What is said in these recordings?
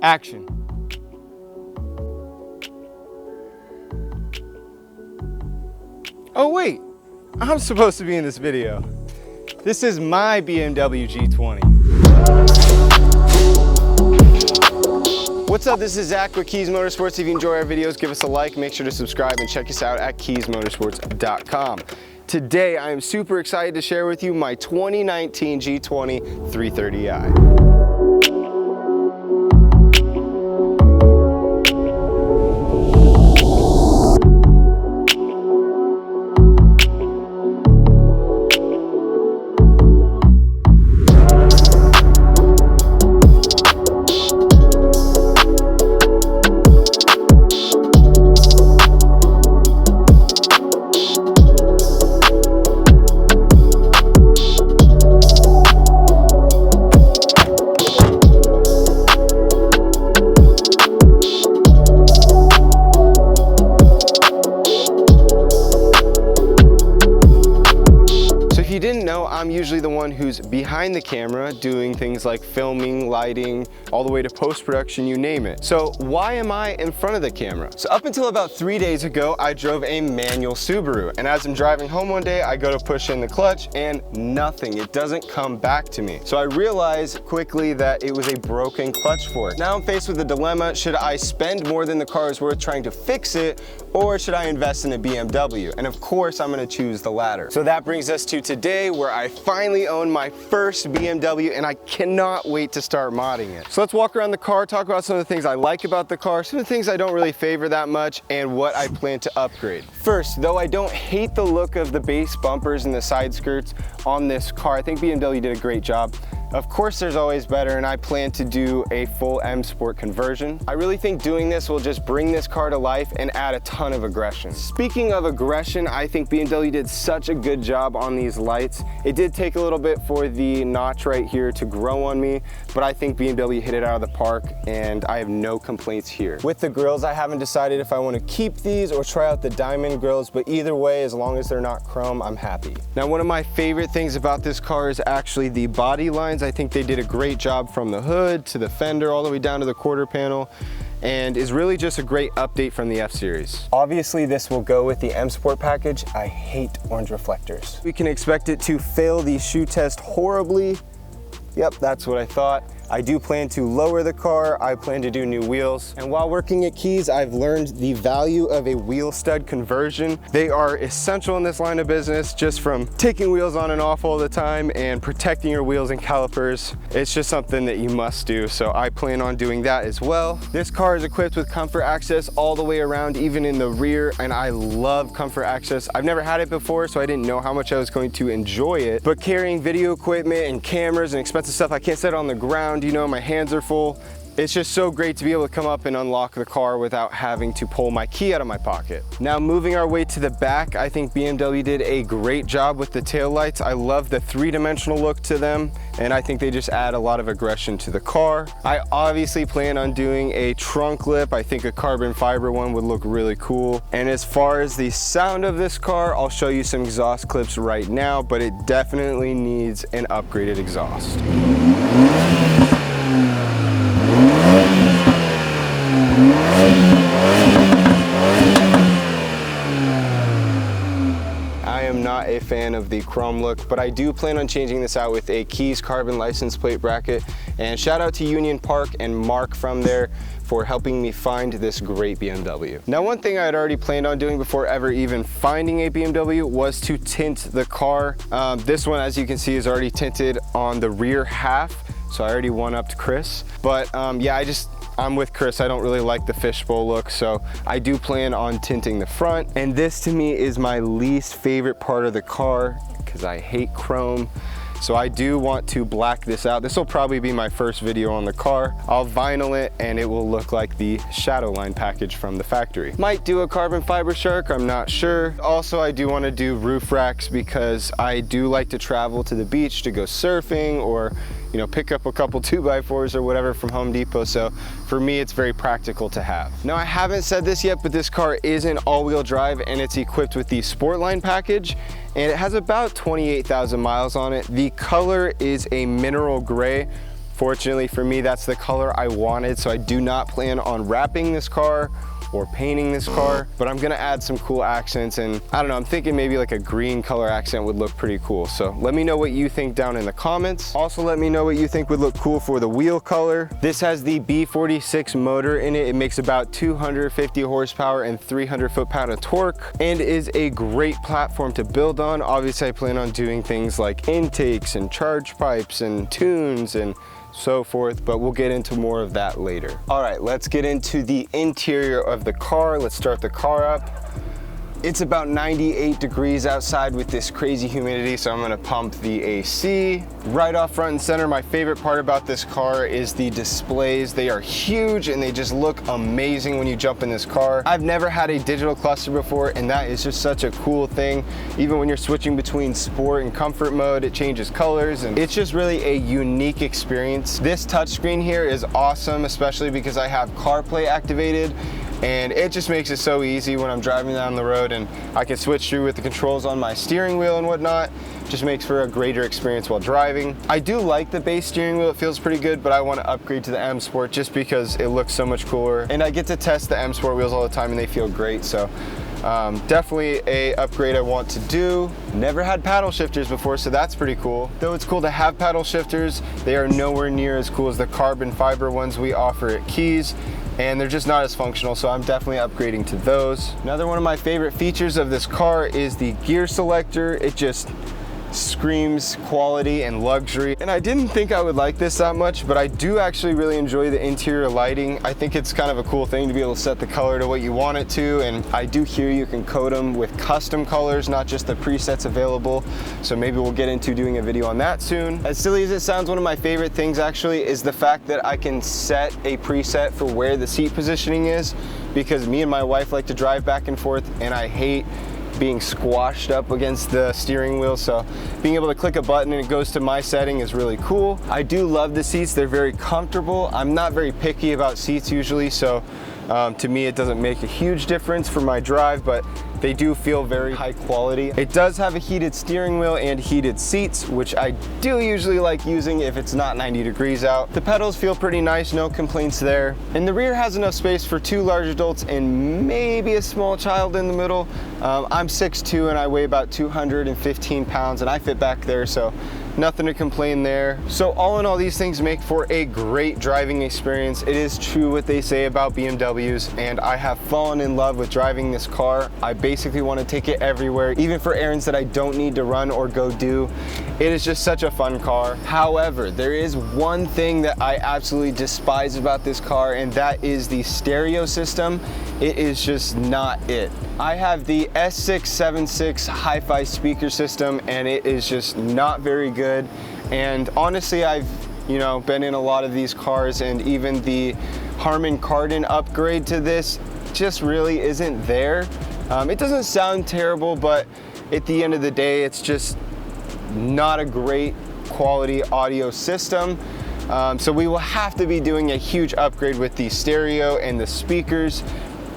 Action. Oh wait, I'm supposed to be in this video. This is my BMW G20. What's up, this is Zach with Kies Motorsports. If you enjoy our videos, give us a like, make sure to subscribe and check us out at kiesmotorsports.com. Today, I am super excited to share with you my 2019 G20 330i. I'm usually the one who's behind the camera doing things like filming, lighting, all the way to post-production, you name it. So why am I in front of the camera? So up until about 3 days ago, I drove a manual Subaru, and as I'm driving home one day, I go to push in the clutch and nothing, it doesn't come back to me. So I realized quickly that it was a broken clutch fork. Now I'm faced with a dilemma: should I spend more than the car is worth trying to fix it, or should I invest in a BMW? And of course, I'm gonna choose the latter. So that brings us to today, where I finally own my first BMW, and I cannot wait to start modding it. So let's walk around the car, talk about some of the things I like about the car, some of the things I don't really favor that much, and what I plan to upgrade. First, though I don't hate the look of the base bumpers and the side skirts on this car, I think BMW did a great job. Of course, there's always better, and I plan to do a full M Sport conversion. I really think doing this will just bring this car to life and add a ton of aggression. Speaking of aggression, I think BMW did such a good job on these lights. It did take a little bit for the notch right here to grow on me, but I think BMW hit it out of the park, and I have no complaints here. With the grills, I haven't decided if I want to keep these or try out the diamond grills, but either way, as long as they're not chrome, I'm happy. Now, one of my favorite things about this car is actually the body lines. I think they did a great job from the hood to the fender all the way down to the quarter panel, and is really just a great update from the F-Series. Obviously, this will go with the M Sport package. I hate orange reflectors. We can expect it to fail the shoe test horribly. Yep, that's what I thought. I do plan to lower the car. I plan to do new wheels. And while working at Kies, I've learned the value of a wheel stud conversion. They are essential in this line of business, just from taking wheels on and off all the time and protecting your wheels and calipers. It's just something that you must do, so I plan on doing that as well. This car is equipped with comfort access all the way around, even in the rear, and I love comfort access. I've never had it before, so I didn't know how much I was going to enjoy it, but carrying video equipment and cameras and expensive stuff, I can't set it on the ground. You know, my hands are full. It's just so great to be able to come up and unlock the car without having to pull my key out of my pocket. Now, moving our way to the back, I think BMW did a great job with the taillights. I love the three-dimensional look to them, and I think they just add a lot of aggression to the car. I obviously plan on doing a trunk lip. I think a carbon fiber one would look really cool. And as far as the sound of this car, I'll show you some exhaust clips right now, but it definitely needs an upgraded exhaust. I am not a fan of the chrome look, but I do plan on changing this out with a Kies carbon license plate bracket. And shout out to Union Park and Mark from there for helping me find this great BMW. Now, one thing I had already planned on doing before ever even finding a BMW was to tint the car. This one, as you can see, is already tinted on the rear half, so I already one-upped Chris. But yeah, I'm with Chris. I don't really like the fishbowl look, so I do plan on tinting the front. And this to me is my least favorite part of the car because I hate chrome. So I do want to black this out. This will probably be my first video on the car. I'll vinyl it and it will look like the Shadowline package from the factory. Might do a carbon fiber shark, I'm not sure. Also, I do want to do roof racks because I do like to travel to the beach to go surfing or, you know, pick up a couple 2x4s or whatever from Home Depot. So for me, it's very practical to have. Now, I haven't said this yet, but this car is an all-wheel drive and it's equipped with the Sportline package, and it has about 28,000 miles on it. The color is a mineral gray. Fortunately for me, that's the color I wanted, so I do not plan on wrapping this car or painting this car, but I'm gonna add some cool accents, and I don't know, I'm thinking maybe like a green color accent would look pretty cool. So let me know what you think down in the comments. Also let me know what you think would look cool for the wheel color. This has the B46 motor in it. It makes about 250 horsepower and 300 foot-pound of torque, and is a great platform to build on. Obviously I plan on doing things like intakes and charge pipes and tunes and so forth, but we'll get into more of that later. All right, let's get into the interior of the car. Let's start the car up. It's about 98 degrees outside with this crazy humidity, so I'm gonna pump the AC. Right off front and center, my favorite part about this car is the displays. They are huge and they just look amazing when you jump in this car. I've never had a digital cluster before, and that is just such a cool thing. Even when you're switching between sport and comfort mode, it changes colors, and it's just really a unique experience. This touchscreen here is awesome, especially because I have CarPlay activated, and it just makes it so easy when I'm driving down the road, and I can switch through with the controls on my steering wheel and whatnot. Just makes for a greater experience while driving. I do like the base steering wheel, it feels pretty good, but I want to upgrade to the M Sport just because it looks so much cooler. And I get to test the M Sport wheels all the time and they feel great, so definitely a upgrade I want to do. Never had paddle shifters before, so that's pretty cool. Though it's cool to have paddle shifters, they are nowhere near as cool as the carbon fiber ones we offer at Kies, and they're just not as functional, so I'm definitely upgrading to those. Another one of my favorite features of this car is the gear selector. It just screams quality and luxury, and I didn't think I would like this that much, but I do actually really enjoy the interior lighting. I think it's kind of a cool thing to be able to set the color to what you want it to, and I do hear you can code them with custom colors, not just the presets available, so maybe we'll get into doing a video on that soon. As silly as it sounds, one of my favorite things actually is the fact that I can set a preset for where the seat positioning is, because me and my wife like to drive back and forth, and I hate being squashed up against the steering wheel, so being able to click a button and it goes to my setting is really cool. I do love the seats, they're very comfortable. I'm not very picky about seats usually, so to me it doesn't make a huge difference for my drive, but they do feel very high quality. It does have a heated steering wheel and heated seats, which I do usually like using if it's not 90 degrees out. The pedals feel pretty nice, no complaints there. And the rear has enough space for 2 large adults and maybe a small child in the middle. I'm 6'2" and I weigh about 215 pounds, and I fit back there, so nothing to complain there. So all in all, these things make for a great driving experience. It is true what they say about BMWs, and I have fallen in love with driving this car. I basically want to take it everywhere, even for errands that I don't need to run or go do. It is just such a fun car. However, there is one thing that I absolutely despise about this car, and that is the stereo system. It is just not it. I have the S676 hi-fi speaker system, and it is just not very good. And honestly, I've been in a lot of these cars, and even the Harman Kardon upgrade to this just really isn't there. It doesn't sound terrible, but at the end of the day, it's just not a great quality audio system. So we will have to be doing a huge upgrade with the stereo and the speakers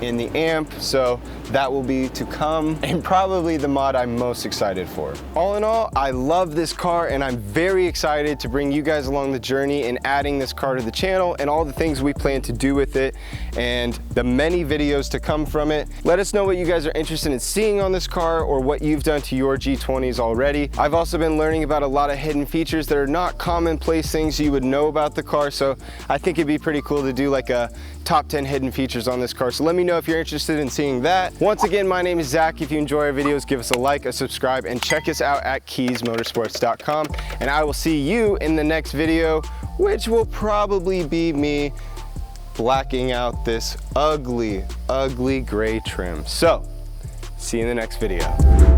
in the amp, so that will be to come, and probably the mod I'm most excited for. All in all, I love this car, and I'm very excited to bring you guys along the journey in adding this car to the channel and all the things we plan to do with it and the many videos to come from it. Let us know what you guys are interested in seeing on this car, or what you've done to your G20s already. I've also been learning about a lot of hidden features that are not commonplace things you would know about the car, so I think it'd be pretty cool to do like a top 10 hidden features on this car. So let me know if you're interested in seeing that. Once again, my name is Zach. If you enjoy our videos, give us a like, a subscribe, and check us out at KiesMotorsports.com. And I will see you in the next video, which will probably be me blacking out this ugly, ugly gray trim. So, see you in the next video.